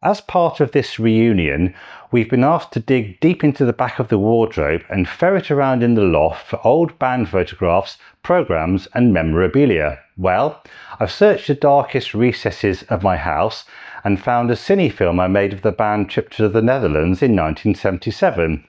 As part of this reunion, we've been asked to dig deep into the back of the wardrobe and ferret around in the loft for old band photographs, programmes and memorabilia. Well, I've searched the darkest recesses of my house and found a cine film I made of the band trip to the Netherlands in 1977,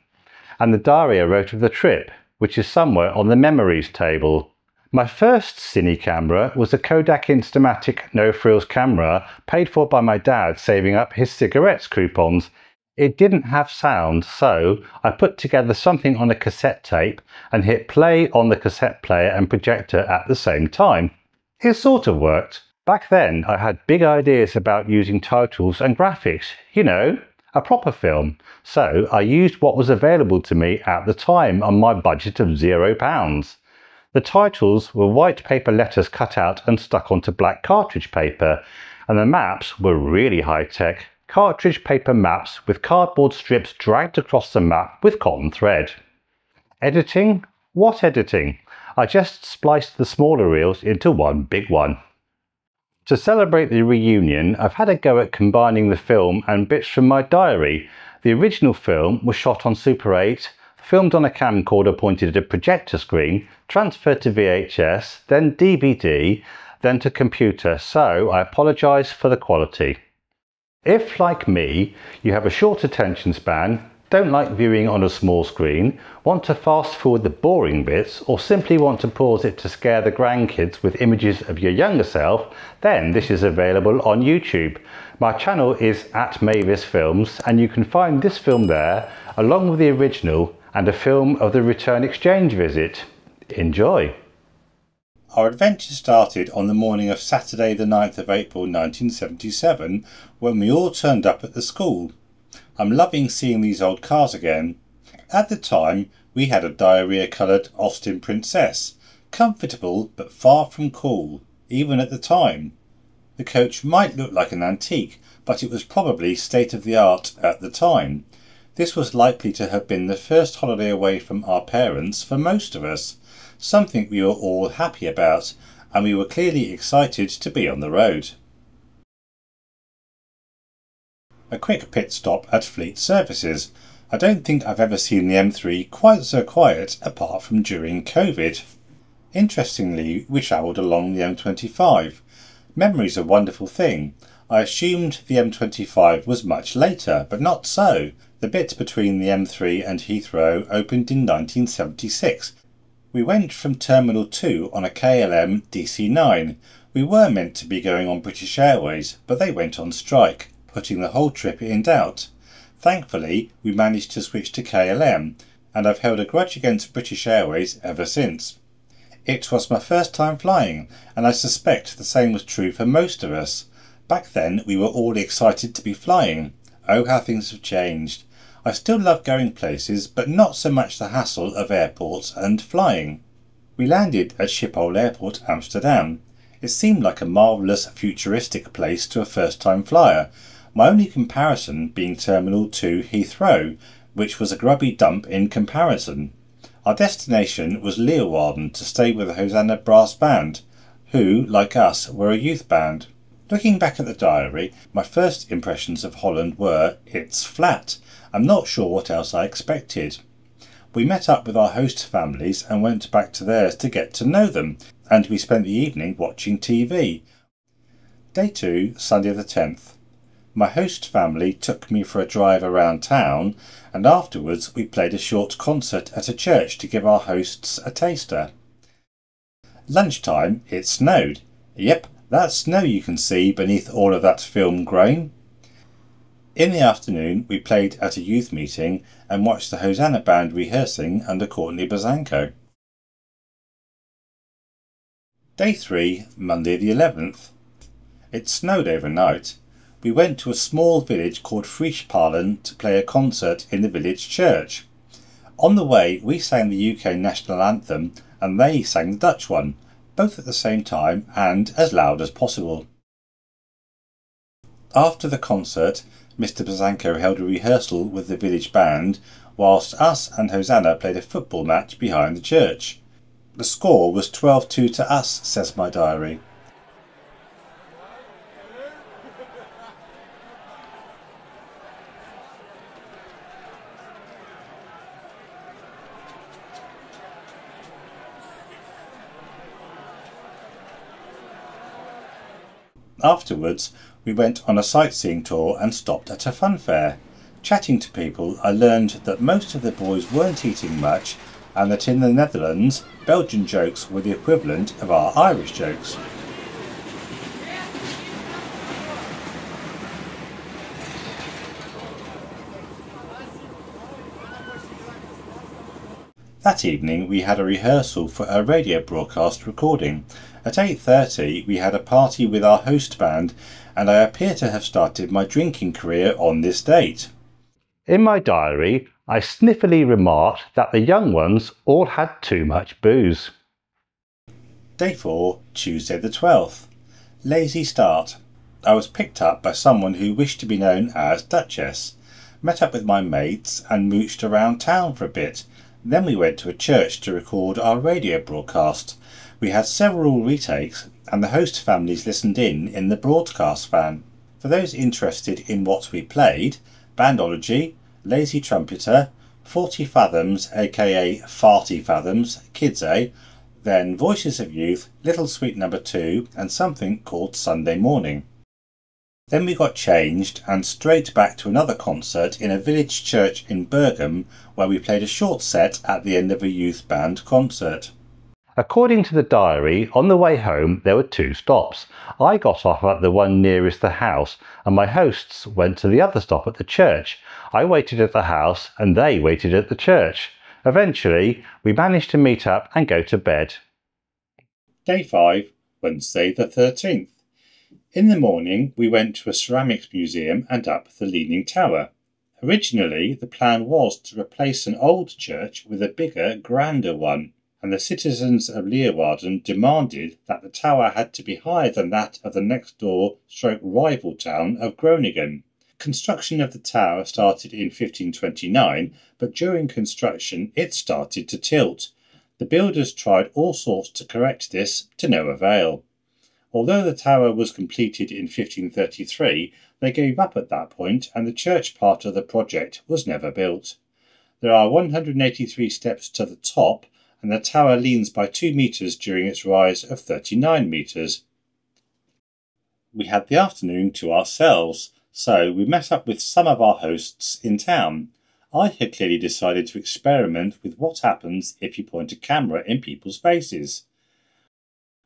and the diary I wrote of the trip, which is somewhere on the memories table. My first cine camera was a Kodak Instamatic no-frills camera paid for by my dad saving up his cigarettes coupons. It didn't have sound, so I put together something on a cassette tape and hit play on the cassette player and projector at the same time. It sort of worked. Back then I had big ideas about using titles and graphics, you know, a proper film. So I used what was available to me at the time on my budget of £0. The titles were white paper letters cut out and stuck onto black cartridge paper, and the maps were really high-tech, cartridge paper maps with cardboard strips dragged across the map with cotton thread. Editing? What editing? I just spliced the smaller reels into one big one. To celebrate the reunion, I've had a go at combining the film and bits from my diary. The original film was shot on Super 8, filmed on a camcorder pointed at a projector screen, transferred to VHS, then DVD, then to computer, so I apologise for the quality. If, like me, you have a short attention span, don't like viewing on a small screen, want to fast forward the boring bits, or simply want to pause it to scare the grandkids with images of your younger self, then this is available on YouTube. My channel is @MavisFilms, and you can find this film there, along with the original and a film of the return exchange visit. Enjoy! Our adventure started on the morning of Saturday the 9th of April 1977 when we all turned up at the school. I'm loving seeing these old cars again. At the time we had a diarrhea-coloured Austin Princess, comfortable but far from cool, even at the time. The coach might look like an antique, but it was probably state-of-the-art at the time. This was likely to have been the first holiday away from our parents for most of us, something we were all happy about, and we were clearly excited to be on the road. A quick pit stop at Fleet Services. I don't think I've ever seen the M3 quite so quiet apart from during COVID. Interestingly, we travelled along the M25. Memory's a wonderful thing. I assumed the M25 was much later, but not so. The bit between the M3 and Heathrow opened in 1976. We went from Terminal 2 on a KLM DC-9. We were meant to be going on British Airways, but they went on strike, putting the whole trip in doubt. Thankfully, we managed to switch to KLM, and I've held a grudge against British Airways ever since. It was my first time flying, and I suspect the same was true for most of us. Back then we were all excited to be flying. Oh, how things have changed. I still love going places, but not so much the hassle of airports and flying. We landed at Schiphol Airport, Amsterdam. It seemed like a marvellous futuristic place to a first-time flyer, my only comparison being Terminal 2 Heathrow, which was a grubby dump in comparison. Our destination was Leeuwarden to stay with the Hosanna Brass Band, who, like us, were a youth band. Looking back at the diary, my first impressions of Holland were, it's flat. I'm not sure what else I expected. We met up with our host families and went back to theirs to get to know them, and we spent the evening watching TV. Day 2, Sunday the 10th. My host family took me for a drive around town, and afterwards we played a short concert at a church to give our hosts a taster. Lunchtime, it snowed. Yep, that snow you can see beneath all of that film grain. In the afternoon we played at a youth meeting and watched the Hosanna Band rehearsing under Courtney Bozanko. Day 3, Monday the 11th. It snowed overnight. We went to a small village called Friesparlen to play a concert in the village church. On the way we sang the UK national anthem and they sang the Dutch one, both at the same time and as loud as possible. After the concert, Mr. Bozanko held a rehearsal with the village band, whilst us and Hosanna played a football match behind the church. The score was 12-2 to us, says my diary. Afterwards, we went on a sightseeing tour and stopped at a fun fair. Chatting to people, I learned that most of the boys weren't eating much and that in the Netherlands, Belgian jokes were the equivalent of our Irish jokes. That evening we had a rehearsal for a radio broadcast recording. At 8:30 we had a party with our host band and I appear to have started my drinking career on this date. In my diary, I sniffily remarked that the young ones all had too much booze. Day 4, Tuesday the 12th. Lazy start. I was picked up by someone who wished to be known as Duchess. Met up with my mates and mooched around town for a bit. Then we went to a church to record our radio broadcast. We had several retakes and the host families listened in the broadcast van. For those interested in what we played, Bandology, Lazy Trumpeter, 40 Fathoms aka Farty Fathoms, Kids A, then Voices of Youth, Little Sweet Number 2 and something called Sunday Morning. Then we got changed and straight back to another concert in a village church in Bergen where we played a short set at the end of a youth band concert. According to the diary, on the way home there were 2 stops. I got off at the one nearest the house and my hosts went to the other stop at the church. I waited at the house and they waited at the church. Eventually we managed to meet up and go to bed. Day 5, Wednesday the 13th. In the morning we went to a ceramics museum and up the Leaning Tower. Originally the plan was to replace an old church with a bigger, grander one, and the citizens of Leeuwarden demanded that the tower had to be higher than that of the next door rival town of Groningen. Construction of the tower started in 1529, but during construction it started to tilt. The builders tried all sorts to correct this, to no avail. Although the tower was completed in 1533, they gave up at that point and the church part of the project was never built. There are 183 steps to the top and the tower leans by 2 metres during its rise of 39 metres. We had the afternoon to ourselves, so we met up with some of our hosts in town. I had clearly decided to experiment with what happens if you point a camera in people's faces.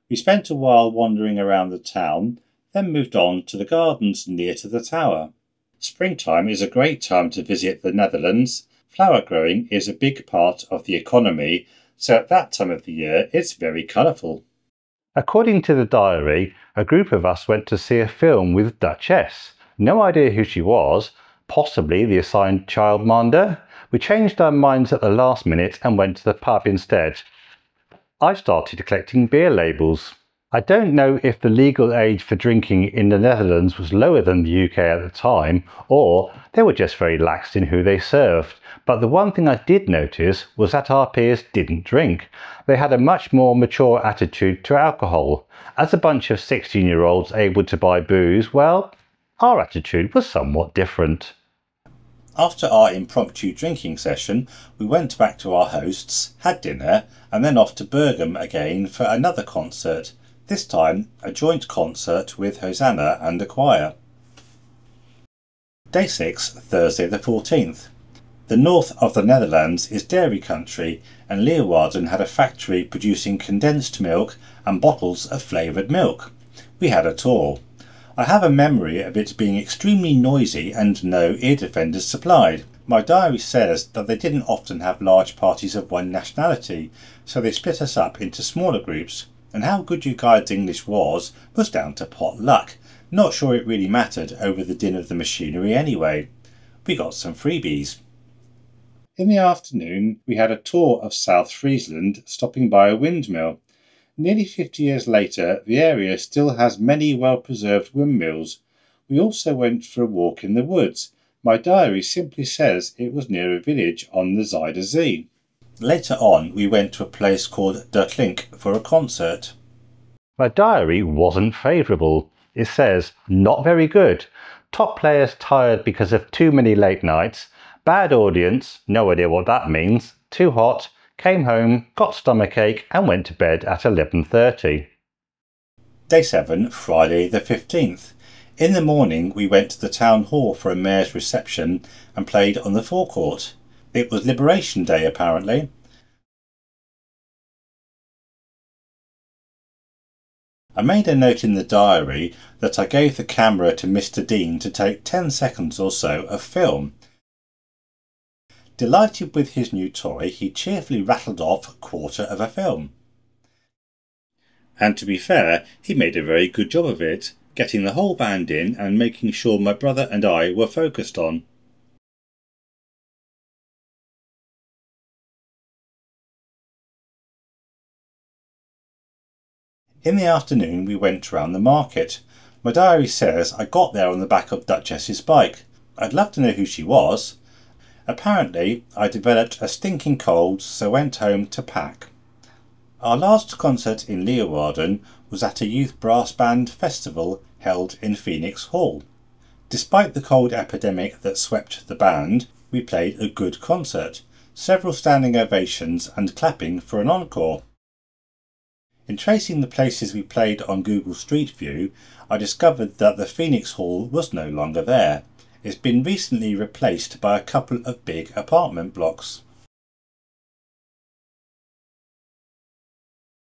We spent a while wandering around the town, then moved on to the gardens near to the tower. Springtime is a great time to visit the Netherlands. Flower growing is a big part of the economy, so at that time of the year it's very colourful. According to the diary, a group of us went to see a film with Duchess. No idea who she was, possibly the assigned childminder. We changed our minds at the last minute and went to the pub instead. I started collecting beer labels. I don't know if the legal age for drinking in the Netherlands was lower than the UK at the time, or they were just very lax in who they served. But the one thing I did notice was that our peers didn't drink. They had a much more mature attitude to alcohol. As a bunch of 16-year-olds able to buy booze, well, our attitude was somewhat different. After our impromptu drinking session, we went back to our hosts, had dinner, and then off to Bergen again for another concert, this time a joint concert with Hosanna and a choir. Day 6, Thursday the 14th. The north of the Netherlands is dairy country, and Leeuwarden had a factory producing condensed milk and bottles of flavoured milk. We had a tour. I have a memory of it being extremely noisy and no ear defenders supplied. My diary says that they didn't often have large parties of one nationality, so they split us up into smaller groups, and how good you guys' English was down to pot luck. Not sure it really mattered over the din of the machinery anyway. We got some freebies. In the afternoon we had a tour of South Friesland, stopping by a windmill. Nearly 50 years later, the area still has many well-preserved windmills. We also went for a walk in the woods. My diary simply says it was near a village on the Zuider Zee. Later on, we went to a place called Der Klink for a concert. My diary wasn't favourable. It says, not very good. Top players tired because of too many late nights. Bad audience, no idea what that means. Too hot. Came home, got stomachache and went to bed at 11:30. Day 7, Friday the 15th. In the morning we went to the town hall for a mayor's reception and played on the forecourt. It was Liberation Day apparently. I made a note in the diary that I gave the camera to Mr. Dean to take 10 seconds or so of film. Delighted with his new toy, he cheerfully rattled off a quarter of a film. And to be fair, he made a very good job of it, getting the whole band in and making sure my brother and I were focused on. In the afternoon we went round the market. My diary says I got there on the back of Duchess's bike. I'd love to know who she was. Apparently I developed a stinking cold, so went home to pack. Our last concert in Leeuwarden was at a youth brass band festival held in Phoenix Hall. Despite the cold epidemic that swept the band, we played a good concert, several standing ovations and clapping for an encore. In tracing the places we played on Google Street View, I discovered that the Phoenix Hall was no longer there. It's been recently replaced by a couple of big apartment blocks.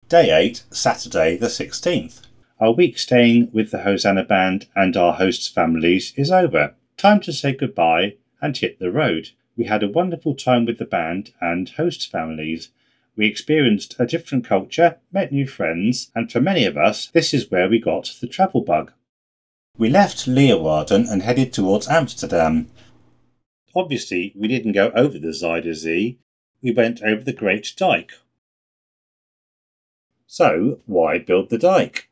Day 8, Saturday the 16th. Our week staying with the Hosanna Band and our hosts' families is over. Time to say goodbye and hit the road. We had a wonderful time with the band and hosts' families. We experienced a different culture, met new friends, and for many of us, this is where we got the travel bug. We left Leeuwarden and headed towards Amsterdam. Obviously, we didn't go over the Zuider Zee, we went over the Great Dyke. So, why build the dyke?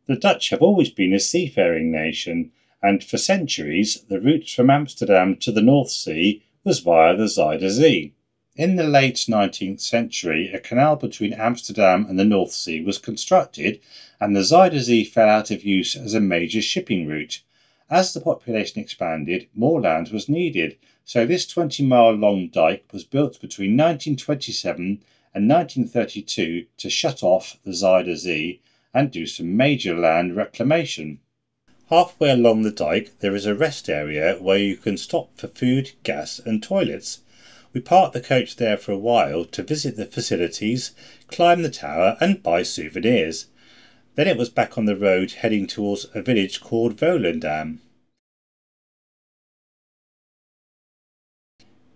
The Dutch have always been a seafaring nation, and for centuries the route from Amsterdam to the North Sea was via the Zuider Zee. In the late 19th century, a canal between Amsterdam and the North Sea was constructed, and the Zuider Zee fell out of use as a major shipping route. As the population expanded, more land was needed, so this 20-mile-long dyke was built between 1927 and 1932 to shut off the Zuider Zee and do some major land reclamation. Halfway along the dyke there is a rest area where you can stop for food, gas and toilets. We parked the coach there for a while to visit the facilities, climb the tower and buy souvenirs. Then it was back on the road heading towards a village called Volendam.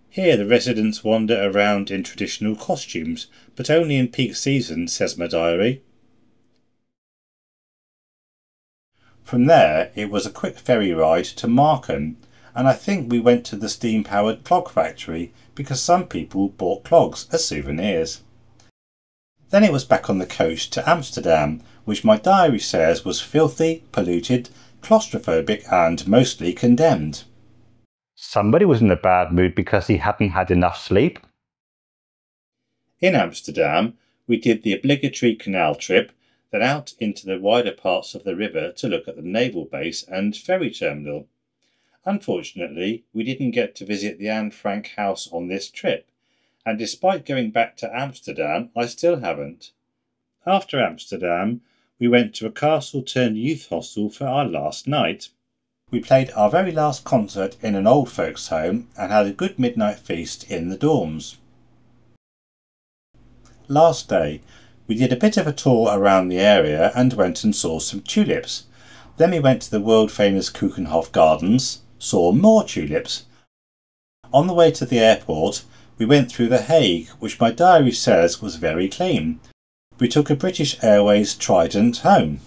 Here the residents wander around in traditional costumes, but only in peak season, says my diary. From there it was a quick ferry ride to Marken, and I think we went to the steam-powered clog factory because some people bought clogs as souvenirs. Then it was back on the coast to Amsterdam, which my diary says was filthy, polluted, claustrophobic and mostly condemned. Somebody was in a bad mood because he hadn't had enough sleep. In Amsterdam, we did the obligatory canal trip, then out into the wider parts of the river to look at the naval base and ferry terminal. Unfortunately, we didn't get to visit the Anne Frank house on this trip, and despite going back to Amsterdam, I still haven't. After Amsterdam, we went to a castle-turned-youth hostel for our last night. We played our very last concert in an old folks' home and had a good midnight feast in the dorms. Last day, we did a bit of a tour around the area and went and saw some tulips. Then we went to the world-famous Keukenhof Gardens, saw more tulips. On the way to the airport, we went through The Hague, which my diary says was very clean. We took a British Airways Trident home.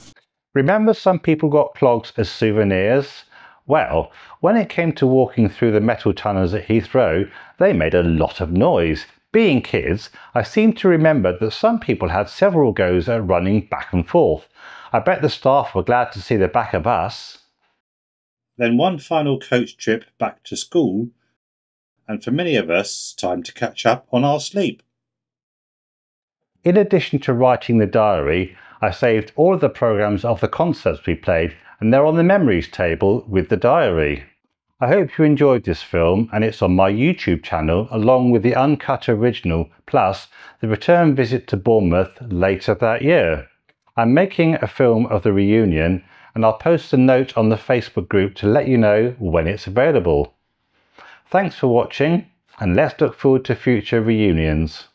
Remember some people got clogs as souvenirs? Well, when it came to walking through the metal tunnels at Heathrow, they made a lot of noise. Being kids, I seem to remember that some people had several goes at running back and forth. I bet the staff were glad to see the back of us. Then one final coach trip back to school, and for many of us, time to catch up on our sleep. In addition to writing the diary, I saved all of the programmes of the concerts we played, and they're on the memories table with the diary. I hope you enjoyed this film, and it's on my YouTube channel along with the uncut original plus the return visit to Bournemouth later that year. I'm making a film of the reunion, and I'll post a note on the Facebook group to let you know when it's available. Thanks for watching, and let's look forward to future reunions.